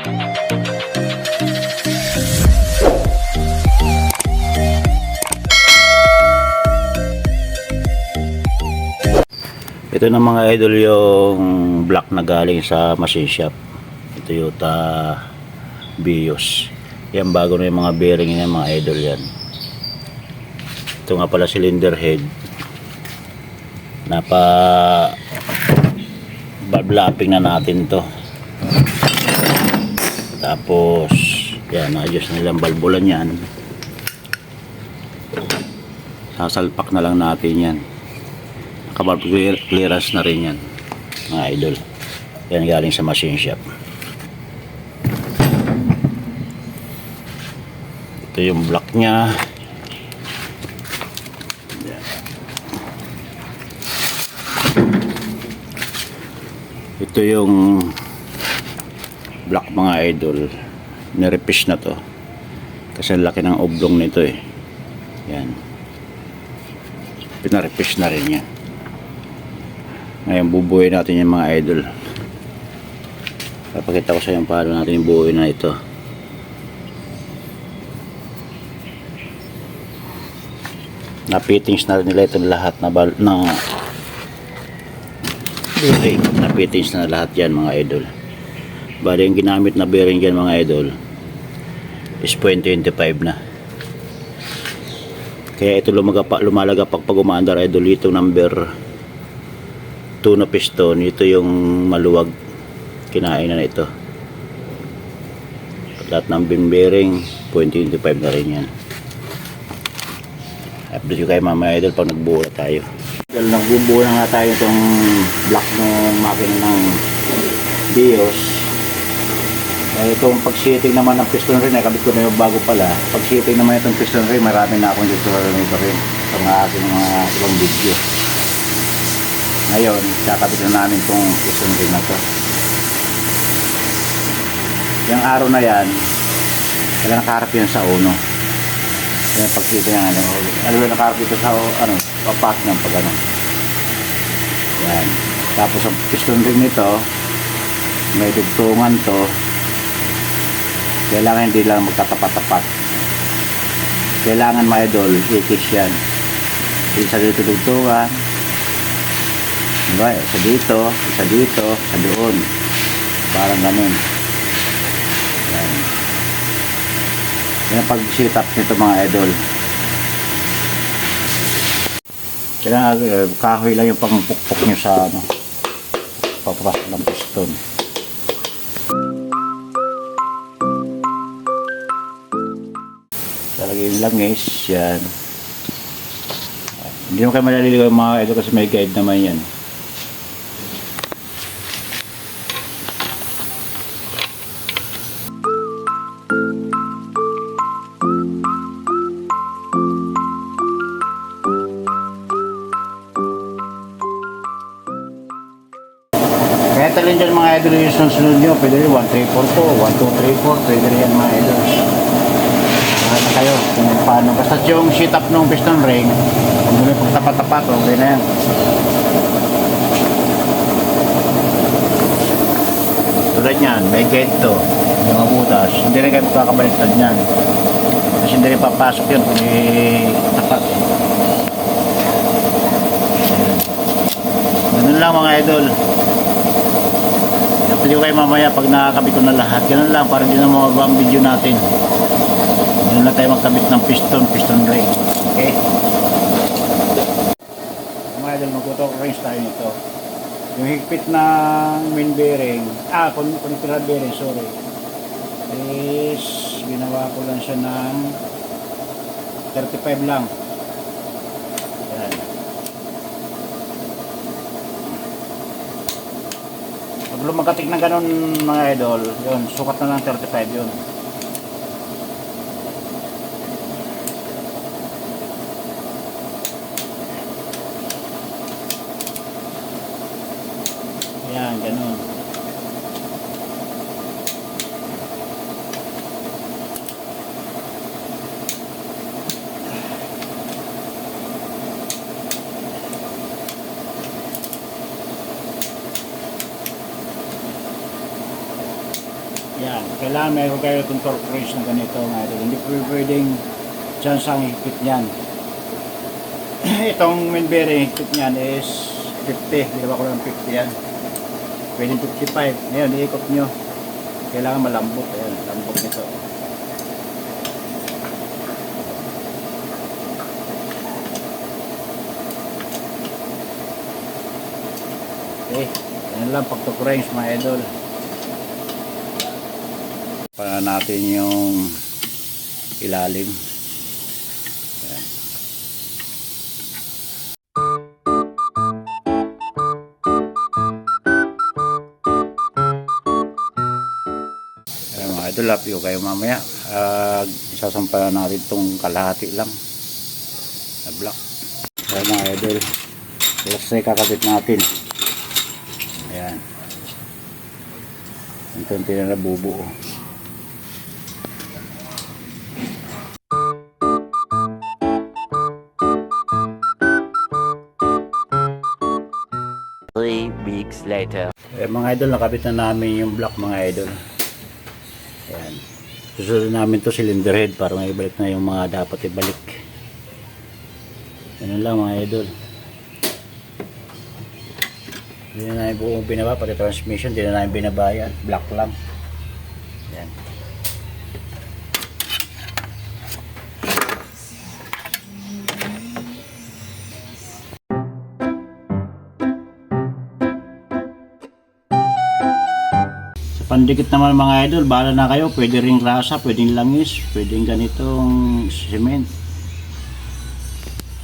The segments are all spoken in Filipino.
Ito na mga idol yung block na galing sa machine shop. Toyota Vios. Yan bago na yung mga bearing yan mga idol yan. Ito nga pala cylinder head. Napa valve lapping na natin to. Tapos yan, adjust nilang balbulan yan. Sasalpak na lang natin yan. Valve clearance na rin yan mga idol. Yan galing sa machine shop. Ito yung block nya. Ito yung block mga idol. Nirepish na to kasi laki ng oblong nito eh. Yan, pinarepish na rin yan. Ngayon bubuuin natin yung mga idol. Papakita ko sa inyo paano natin buuin na ito. Na-fittings na nila itong lahat na bearing. Na-fittings na lahat yan mga idol. Bali yung ginamit na bearing dyan mga idol is 0.25 na. Kaya ito lumalagapak pag umaandar idol. Ito number 2 na piston, ito yung maluwag, kinain na ito. Lahat ng bearing 0.25 na rin yan. Update ko kayo mamaya idol pag nagbuo na tayo. Nagbubuo na nga tayo itong block ng makina ng Vios. Itong pag-sitting naman ng piston rin, kabit ko na yung bago pala. Pag-sitting naman itong piston rin, marami na akong tutorial nito rin sa mga aking mga ibang video. Ngayon, kakabit na namin itong piston ring na to. Yung araw na yan, kailangan nakaharap yan sa uno. Yung pagsito yan, nakaharap dito sa papak ng pag ano. Yan. Tapos ang piston ring nito, may dugtungan to. Kailangan hindi lang magkatapat-tapat. Kailangan mga idol, ikis yan. Isa dito dugtungan. Diba? Isa dito, isa doon. Parang ganun. Yan. Yan ang pag-sit up nito mga idol. Kailangan kahoy lang yung pangpukpok nyo sa papapasok ng piston. Talagay yung langis. Yan. Hindi mo kayo malaligaw mga idol kasi may guide naman yan. Kaya talin dyan mga idol yung sunod nyo. Pwede rin 1342, 1234. Pwede rin yan mga idol. Kaya na kayo kung paano. Basta yung sit up ng piston ring, kung doon yung pagtapat-tapat, okay na yan. Tulad yan, may guide to. May mga butas. Hindi rin kayo magkakabaliktad yan. Kasi hindi rin papasok yun kung tapat. Ganun lang mga idol. Hindi ko kayo mamaya pag nakakabit ko na lahat. Ganun lang para hindi na mawagawa ang video natin. Ganun lang tayo magkabit ng piston ring. Okay? Mga idol, magtutok rings tayo nito. Yung higpit ng main bearing, connector bearing, sorry, is ginawa ko lang siya ng 35 lang. Yan. Pag lumagatik na ganun mga idol, yun, sukat na lang 35 yun. Yan, ganun. Yan. Kailangan mayroon kayo itong torque wrench na ganito mga idol. Hindi pwedeng chance ang higpit niyan. Itong main bearing higpit niyan is 50. Ginawa ko lang 50 yan. Pwedeng 55. Ngayon, iikot nyo. Kailangan malambot. Ayan, lambot nito. Okay. Yan lang pag-torque wrench mga idol. Para natin yung ilalim. Ayan. Ayan mga idol, lapyo kayo mamaya. Isasampalan natin itong kalahati lang na block. Ayan mga idol, last na kakabit natin. Ayan. Unti-unti na nabubuo. Later. Mga idol, nakabit na namin yung block mga idol. Ayan. Susunod namin to cylinder head para may ibalik na yung mga dapat ibalik. Ganun lang mga idol. Hindi na namin buong binaba, pati transmission hindi na namin binabayan. Block lang. Ayan. Pandikit naman mga idol, bahala na kayo. Pwede ring rasa, pwedeng langis, pwedeng ganitong cement.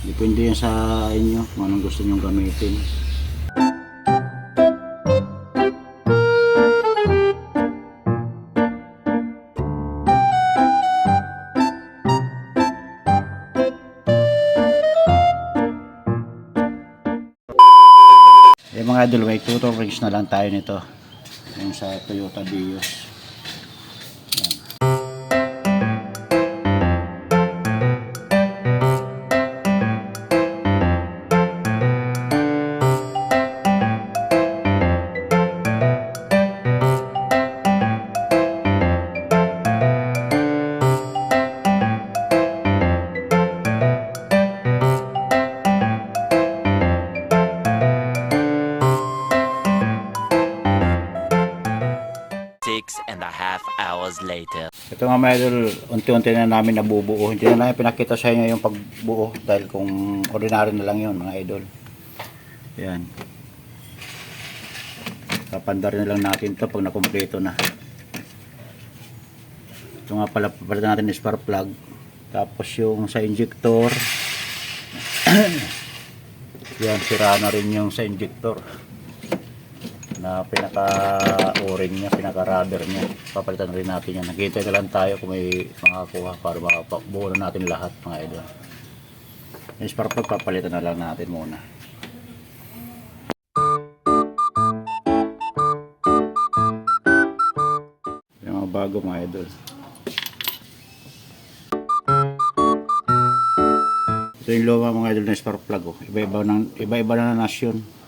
Depende yan sa inyo kung anong gusto nyong gamitin. Mga idol, may tutor rings na lang tayo nito. Yung sa Toyota Vios. Later. Ito nga mga idol, unti-unti na namin nabubuo. Hindi na namin pinakita sa inyo yung pagbuo dahil kung ordinary na lang yun mga idol. Yan. Kapandar na lang natin to pag nakumpleto na. Ito nga pala, papalitan natin yung spark plug. Tapos yung sa injector. Yan, sira na rin yung sa injector na pinaka-o-ring niya, pinaka-rubber niya. Papalitan rin natin yan. Nakita na lang tayo kung may makakuha para makabuo na natin lahat mga idol. Yung spark plug papalitan na lang natin muna. Yung mga bago mga idol. Ito yung luma mga idol ng spark plug. Oh. Iba-iba na nasyon.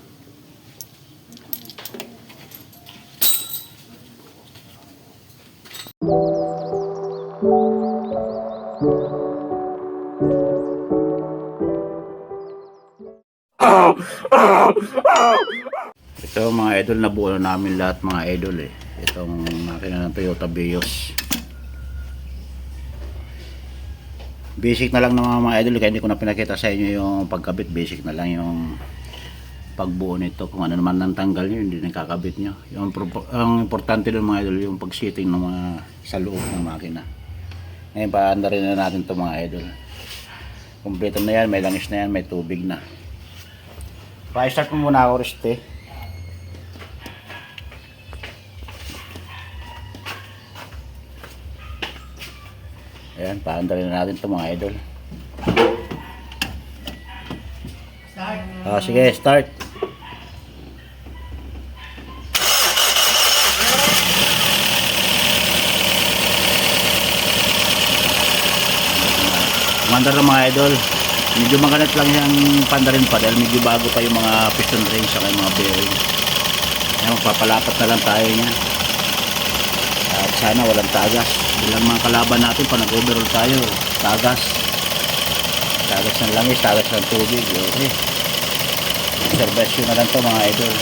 Ito mga idol, nabuo na namin lahat mga idol eh. Itong makina ng Toyota Vios. Basic na lang ng mga idol, kaya hindi ko na pinakita sa inyo yung pagkabit. Basic na lang yung pagbuo nito. Kung ano naman nang tanggal nyo, hindi nakakabit nyo. Ang importante doon mga idol, yung pag-sitting ng mga sa loob ng makina. Ngayon paanda rin na natin ito mga idol. Kompleto na yan, may langis na yan, may tubig na. Pa-start mo muna ako reste. Ayan, paanda rin na natin ito mga idol. Start. Sige, start. Kumandar ng mga idol. Medyo maganat lang yung pandarin pa dahil medyo bago pa yung mga piston rings sa mga bearing. Ayan, magpapalapat na lang tayo niya. At sana walang tagas. Bilang mga kalaban natin pa nag-overall tayo, tagas ng langis, tagas ng tubig. Okay, observation na lang to mga idol.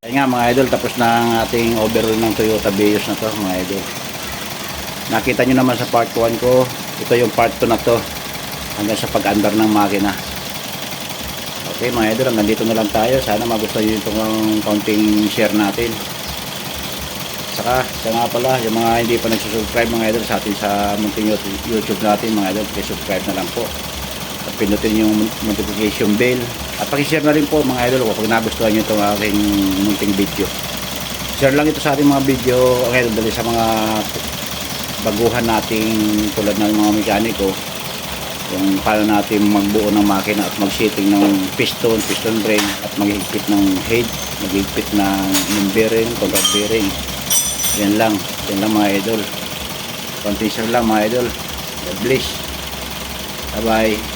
Kaya nga mga idol, tapos na ang ating overall ng Toyota Vios na to mga idol. Nakita nyo naman sa part 1 ko, ito yung part 2 na to hanggang sa pag-andar ng makina. Okay mga idol, hanggang dito na lang tayo. Sana magustuhan nyo itong counting share natin. Saka nga pala, yung mga hindi pa nagsusubscribe mga idol sa atin sa munting YouTube natin mga idol, subscribe na lang po at pindutin yung notification bell at pakishare na rin po mga idol kapag nagustuhan nyo itong aking munting video. Share lang ito sa ating mga video mga idol, dali sa mga baguhan nating tulad ng mga mekaniko, yung paano natin magbuo ng makina at mag-setting ng piston ring at maghigpit ng head, maghigpit ng bearing, control bearing. Yan lang mga idol. Konting share lang mga idol. God bless. Bye bye.